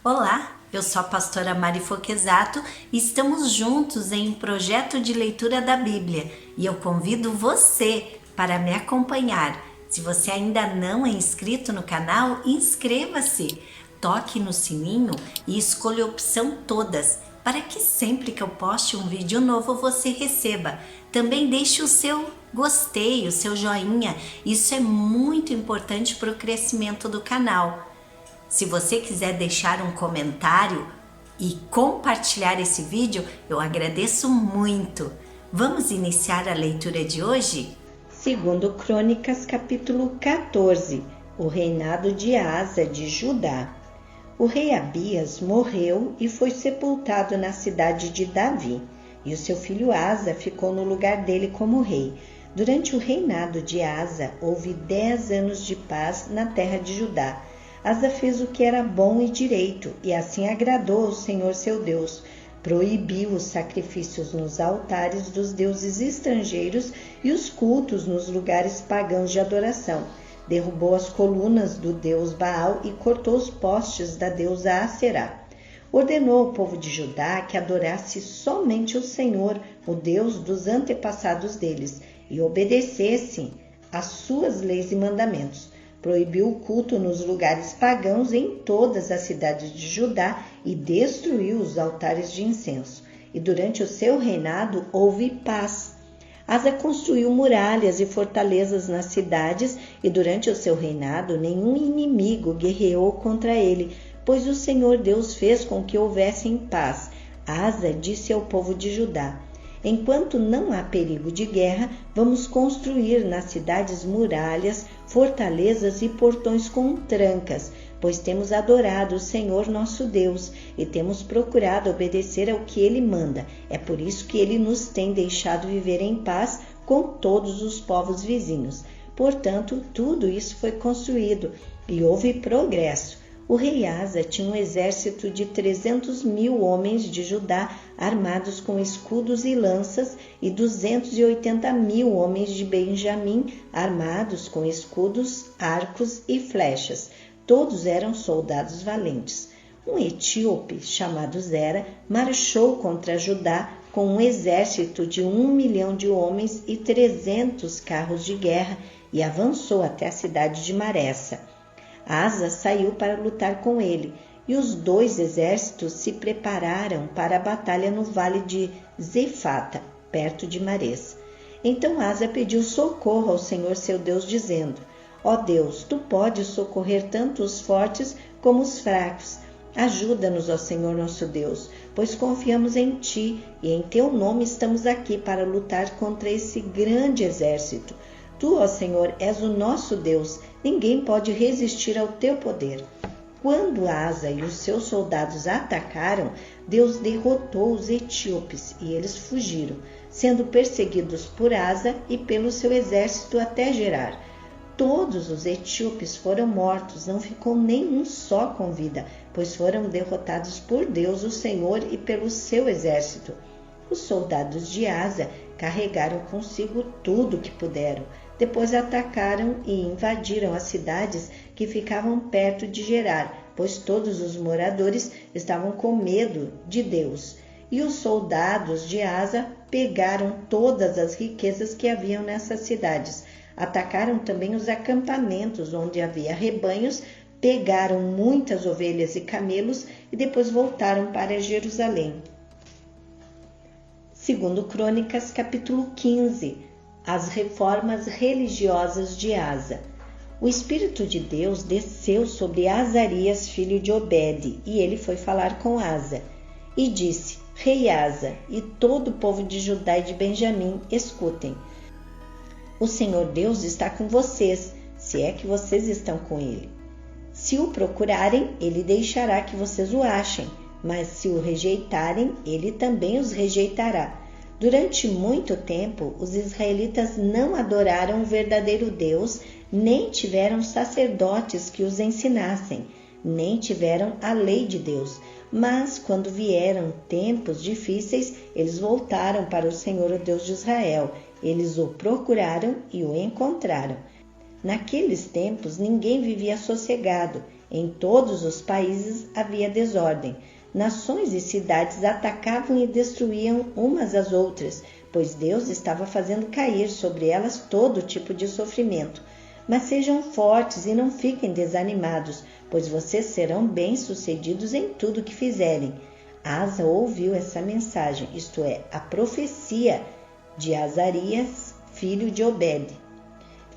Olá, eu sou a pastora Mari Foquesato e estamos juntos em um projeto de leitura da Bíblia e eu convido você para me acompanhar. Se você ainda não é inscrito no canal, inscreva-se, toque no sininho e escolha a opção todas para que sempre que eu poste um vídeo novo você receba. Também deixe o seu gostei, o seu joinha, isso é muito importante para o crescimento do canal. Se você quiser deixar um comentário e compartilhar esse vídeo, eu agradeço muito. Vamos iniciar a leitura de hoje? Segundo Crônicas, capítulo 14, o reinado de Asa de Judá. O rei Abias morreu e foi sepultado na cidade de Davi, e o seu filho Asa ficou no lugar dele como rei. Durante o reinado de Asa, houve 10 anos de paz na terra de Judá. Asa fez o que era bom e direito, e assim agradou ao Senhor seu Deus. Proibiu os sacrifícios nos altares dos deuses estrangeiros e os cultos nos lugares pagãos de adoração. Derrubou as colunas do deus Baal e cortou os postes da deusa Aserá. Ordenou ao povo de Judá que adorasse somente o Senhor, o Deus dos antepassados deles, e obedecesse às suas leis e mandamentos. Proibiu o culto nos lugares pagãos em todas as cidades de Judá e destruiu os altares de incenso. E durante o seu reinado houve paz. Asa construiu muralhas e fortalezas nas cidades e durante o seu reinado nenhum inimigo guerreou contra ele, pois o Senhor Deus fez com que houvesse paz. Asa disse ao povo de Judá: enquanto não há perigo de guerra, vamos construir nas cidades muralhas, fortalezas e portões com trancas, pois temos adorado o Senhor nosso Deus e temos procurado obedecer ao que Ele manda. É por isso que Ele nos tem deixado viver em paz com todos os povos vizinhos. Portanto, tudo isso foi construído e houve progresso. O rei Asa tinha um exército de 300.000 homens de Judá armados com escudos e lanças e 280.000 homens de Benjamim armados com escudos, arcos e flechas. Todos eram soldados valentes. Um etíope chamado Zera marchou contra Judá com um exército de 1 milhão de homens e 300 carros de guerra e avançou até a cidade de Maressa. Asa saiu para lutar com ele, e os dois exércitos se prepararam para a batalha no vale de Zefata, perto de Maresa. Então Asa pediu socorro ao Senhor seu Deus, dizendo: ó Deus, tu podes socorrer tanto os fortes como os fracos. Ajuda-nos, ó Senhor nosso Deus, pois confiamos em ti, e em teu nome estamos aqui para lutar contra esse grande exército. Tu, ó Senhor, és o nosso Deus, ninguém pode resistir ao teu poder. Quando Asa e os seus soldados atacaram, Deus derrotou os etíopes e eles fugiram, sendo perseguidos por Asa e pelo seu exército até Gerar. Todos os etíopes foram mortos, não ficou nenhum só com vida, pois foram derrotados por Deus, o Senhor, e pelo seu exército. Os soldados de Asa carregaram consigo tudo que puderam. Depois atacaram e invadiram as cidades que ficavam perto de Gerar, pois todos os moradores estavam com medo de Deus. E os soldados de Asa pegaram todas as riquezas que haviam nessas cidades. Atacaram também os acampamentos onde havia rebanhos, pegaram muitas ovelhas e camelos e depois voltaram para Jerusalém. Segundo Crônicas, capítulo 15, as reformas religiosas de Asa. O Espírito de Deus desceu sobre Azarias, filho de Obede, e ele foi falar com Asa. E disse: rei Asa e todo o povo de Judá e de Benjamim, escutem. O Senhor Deus está com vocês, se é que vocês estão com ele. Se o procurarem, ele deixará que vocês o achem, mas se o rejeitarem, ele também os rejeitará. Durante muito tempo, os israelitas não adoraram o verdadeiro Deus, nem tiveram sacerdotes que os ensinassem, nem tiveram a lei de Deus. Mas, quando vieram tempos difíceis, eles voltaram para o Senhor, o Deus de Israel. Eles o procuraram e o encontraram. Naqueles tempos, ninguém vivia sossegado. Em todos os países havia desordem. Nações e cidades atacavam e destruíam umas às outras, pois Deus estava fazendo cair sobre elas todo tipo de sofrimento. Mas sejam fortes e não fiquem desanimados, pois vocês serão bem-sucedidos em tudo que fizerem. Asa ouviu essa mensagem, isto é, a profecia de Azarias, filho de Obed,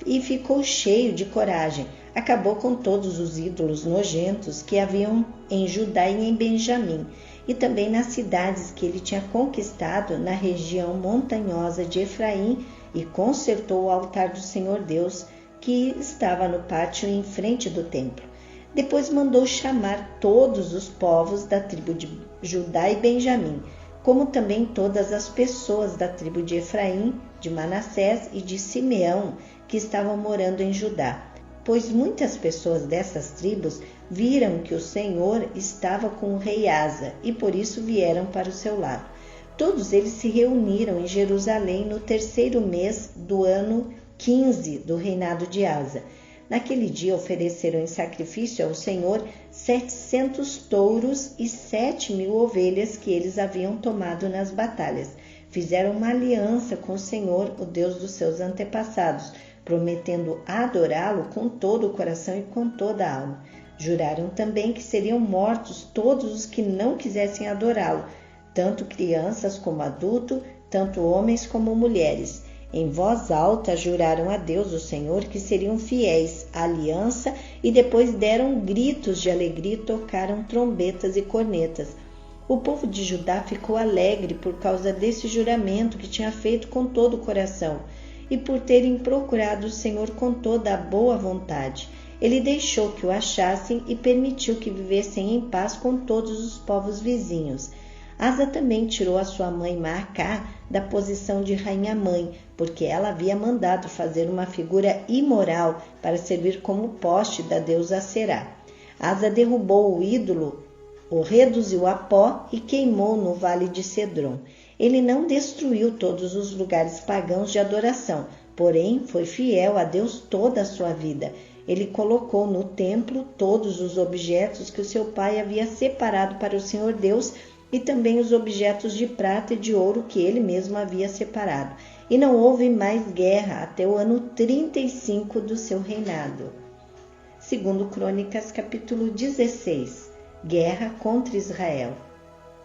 e ficou cheio de coragem. Acabou com todos os ídolos nojentos que haviam em Judá e em Benjamim, e também nas cidades que ele tinha conquistado na região montanhosa de Efraim, e consertou o altar do Senhor Deus, que estava no pátio em frente do templo. Depois mandou chamar todos os povos da tribo de Judá e Benjamim, como também todas as pessoas da tribo de Efraim, de Manassés e de Simeão, que estavam morando em Judá, pois muitas pessoas dessas tribos viram que o Senhor estava com o rei Asa e por isso vieram para o seu lado. Todos eles se reuniram em Jerusalém no 3º mês do ano 15 do reinado de Asa. Naquele dia ofereceram em sacrifício ao Senhor 700 touros e 7.000 ovelhas que eles haviam tomado nas batalhas. Fizeram uma aliança com o Senhor, o Deus dos seus antepassados, prometendo adorá-lo com todo o coração e com toda a alma. Juraram também que seriam mortos todos os que não quisessem adorá-lo, tanto crianças como adultos, tanto homens como mulheres. Em voz alta juraram a Deus, o Senhor, que seriam fiéis à aliança e depois deram gritos de alegria e tocaram trombetas e cornetas. O povo de Judá ficou alegre por causa desse juramento que tinha feito com todo o coração e por terem procurado o Senhor com toda a boa vontade. Ele deixou que o achassem e permitiu que vivessem em paz com todos os povos vizinhos. Asa também tirou a sua mãe Maacá da posição de rainha-mãe, porque ela havia mandado fazer uma figura imoral para servir como poste da deusa Será. Asa derrubou o ídolo, o reduziu a pó e queimou no vale de Cedron. Ele não destruiu todos os lugares pagãos de adoração, porém foi fiel a Deus toda a sua vida. Ele colocou no templo todos os objetos que o seu pai havia separado para o Senhor Deus e também os objetos de prata e de ouro que ele mesmo havia separado. E não houve mais guerra até o ano 35 do seu reinado. Segundo Crônicas, capítulo 16. Guerra contra Israel.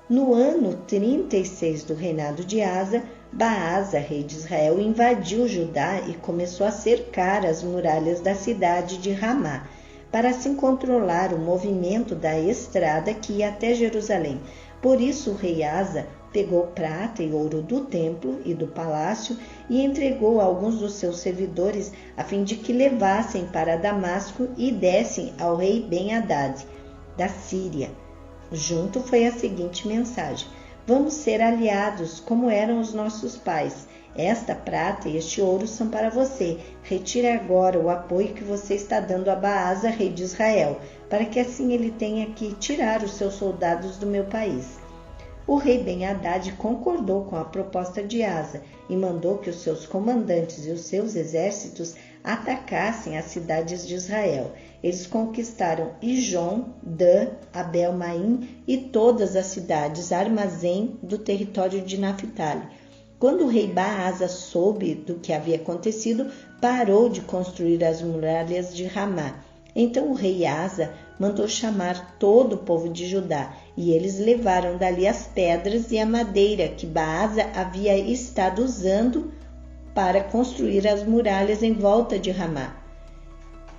No ano 36 do reinado de Asa, Baasa, rei de Israel, invadiu Judá e começou a cercar as muralhas da cidade de Ramá, para assim controlar o movimento da estrada que ia até Jerusalém. Por isso o rei Asa pegou prata e ouro do templo e do palácio e entregou a alguns dos seus servidores a fim de que levassem para Damasco e dessem ao rei Ben-Hadad, da Síria. Junto foi a seguinte mensagem: vamos ser aliados como eram os nossos pais. Esta prata e este ouro são para você. Retire agora o apoio que você está dando a Baasa, rei de Israel, para que assim ele tenha que tirar os seus soldados do meu país. O rei Ben-Hadad concordou com a proposta de Asa e mandou que os seus comandantes e os seus exércitos atacassem as cidades de Israel. Eles conquistaram Ijon, Dan, Abel-Maim e todas as cidades armazém do território de Naphtali. Quando o rei Baasa soube do que havia acontecido, parou de construir as muralhas de Ramá. Então o rei Asa mandou chamar todo o povo de Judá, e eles levaram dali as pedras e a madeira que Baasa havia estado usando para construir as muralhas em volta de Ramá.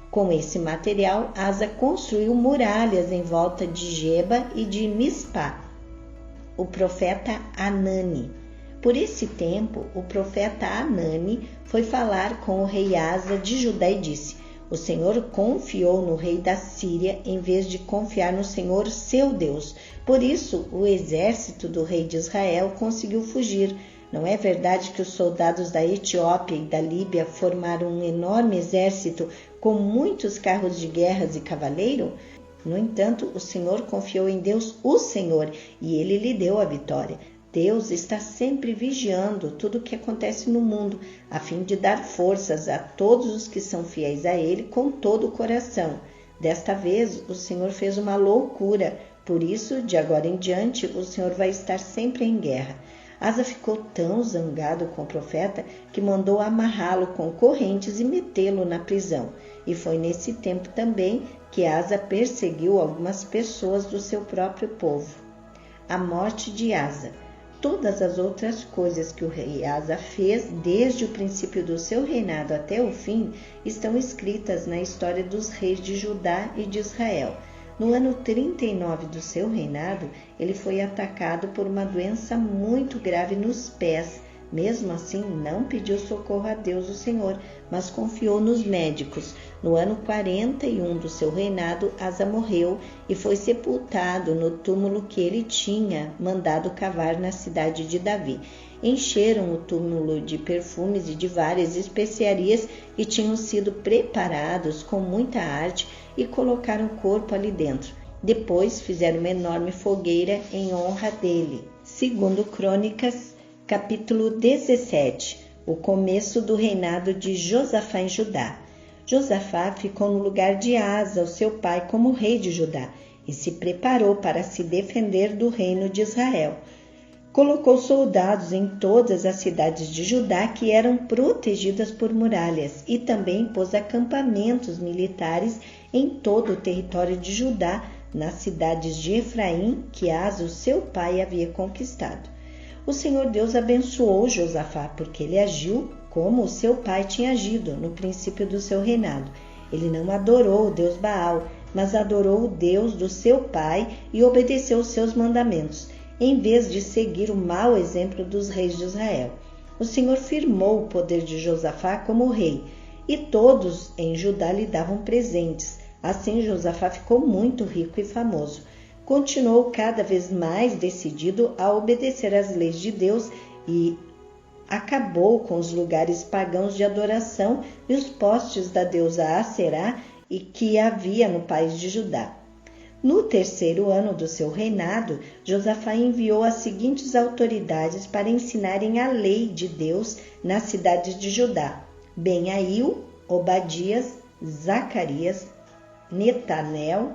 Com esse material, Asa construiu muralhas em volta de Geba e de Mispá. O profeta Anani. Por esse tempo, o profeta Anani foi falar com o rei Asa de Judá e disse: o Senhor confiou no rei da Síria em vez de confiar no Senhor, seu Deus. Por isso, o exército do rei de Israel conseguiu fugir. Não é verdade que os soldados da Etiópia e da Líbia formaram um enorme exército com muitos carros de guerra e cavaleiro? No entanto, o Senhor confiou em Deus, o Senhor, e ele lhe deu a vitória. Deus está sempre vigiando tudo o que acontece no mundo, a fim de dar forças a todos os que são fiéis a Ele com todo o coração. Desta vez, o Senhor fez uma loucura, por isso, de agora em diante, o Senhor vai estar sempre em guerra. Asa ficou tão zangado com o profeta que mandou amarrá-lo com correntes e metê-lo na prisão. E foi nesse tempo também que Asa perseguiu algumas pessoas do seu próprio povo. A morte de Asa. Todas as outras coisas que o rei Asa fez desde o princípio do seu reinado até o fim estão escritas na história dos reis de Judá e de Israel. No ano 39 do seu reinado, ele foi atacado por uma doença muito grave nos pés. Mesmo assim, não pediu socorro a Deus o Senhor, mas confiou nos médicos. No ano 41 do seu reinado, Asa morreu e foi sepultado no túmulo que ele tinha mandado cavar na cidade de Davi. Encheram o túmulo de perfumes e de várias especiarias que tinham sido preparados com muita arte e colocaram o corpo ali dentro. Depois fizeram uma enorme fogueira em honra dele. Segundo Crônicas, capítulo 17, o começo do reinado de Josafá em Judá. Josafá ficou no lugar de Asa, o seu pai, como rei de Judá, e se preparou para se defender do reino de Israel. Colocou soldados em todas as cidades de Judá que eram protegidas por muralhas e também pôs acampamentos militares em todo o território de Judá, nas cidades de Efraim, que Asa, o seu pai, havia conquistado. O Senhor Deus abençoou Josafá, porque ele agiu como o seu pai tinha agido no princípio do seu reinado. Ele não adorou o Deus Baal, mas adorou o Deus do seu pai e obedeceu os seus mandamentos, em vez de seguir o mau exemplo dos reis de Israel. O Senhor firmou o poder de Josafá como rei, e todos em Judá lhe davam presentes. Assim, Josafá ficou muito rico e famoso. Continuou cada vez mais decidido a obedecer às leis de Deus e acabou com os lugares pagãos de adoração e os postes da deusa Aserá e que havia no país de Judá. No terceiro ano do seu reinado, Josafá enviou as seguintes autoridades para ensinarem a lei de Deus nas cidades de Judá: Benaiu, Obadias, Zacarias, Netanel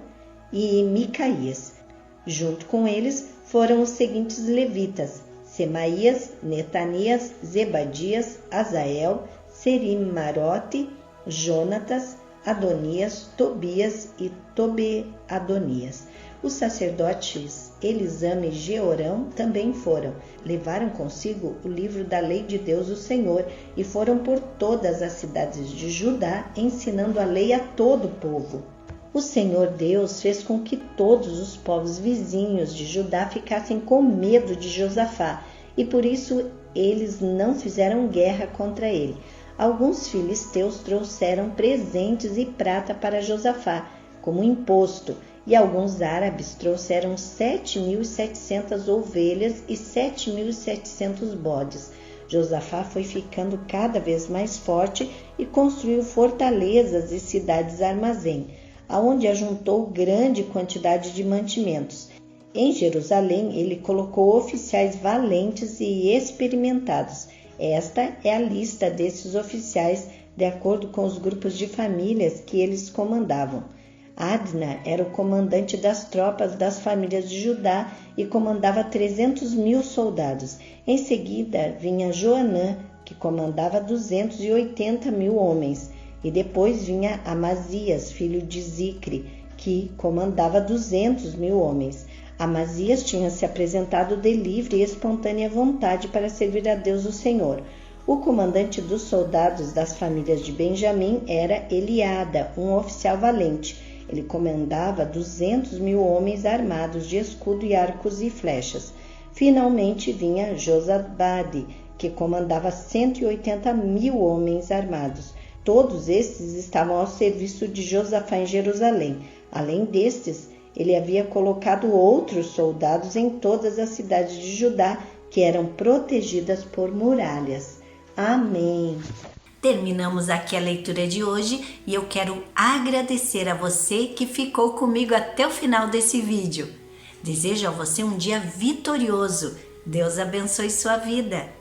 e Micaías. Junto com eles foram os seguintes levitas: Semaías, Netanias, Zebadias, Azael, Serimarote, Jonatas, Adonias, Tobias e Tobe-Adonias. Os sacerdotes Elisama e Jeorão também foram. Levaram consigo o livro da lei de Deus, o Senhor, e foram por todas as cidades de Judá, ensinando a lei a todo o povo. O Senhor Deus fez com que todos os povos vizinhos de Judá ficassem com medo de Josafá, e por isso eles não fizeram guerra contra ele. Alguns filisteus trouxeram presentes e prata para Josafá, como imposto, e alguns árabes trouxeram 7.700 ovelhas e 7.700 bodes. Josafá foi ficando cada vez mais forte e construiu fortalezas e cidades-armazém, aonde ajuntou grande quantidade de mantimentos. Em Jerusalém, ele colocou oficiais valentes e experimentados. Esta é a lista desses oficiais, de acordo com os grupos de famílias que eles comandavam. Adna era o comandante das tropas das famílias de Judá e comandava 300.000 soldados. Em seguida vinha Joanã, que comandava 280.000 homens. E depois vinha Amazias, filho de Zicre, que comandava 200.000 homens. Amazias tinha se apresentado de livre e espontânea vontade para servir a Deus o Senhor. O comandante dos soldados das famílias de Benjamim era Eliada, um oficial valente. Ele comandava 200.000 homens armados de escudo e arcos e flechas. Finalmente vinha Josabade, que comandava 180.000 homens armados. Todos estes estavam ao serviço de Josafá em Jerusalém. Além destes, ele havia colocado outros soldados em todas as cidades de Judá, que eram protegidas por muralhas. Amém. Terminamos aqui a leitura de hoje e eu quero agradecer a você que ficou comigo até o final desse vídeo. Desejo a você um dia vitorioso. Deus abençoe sua vida.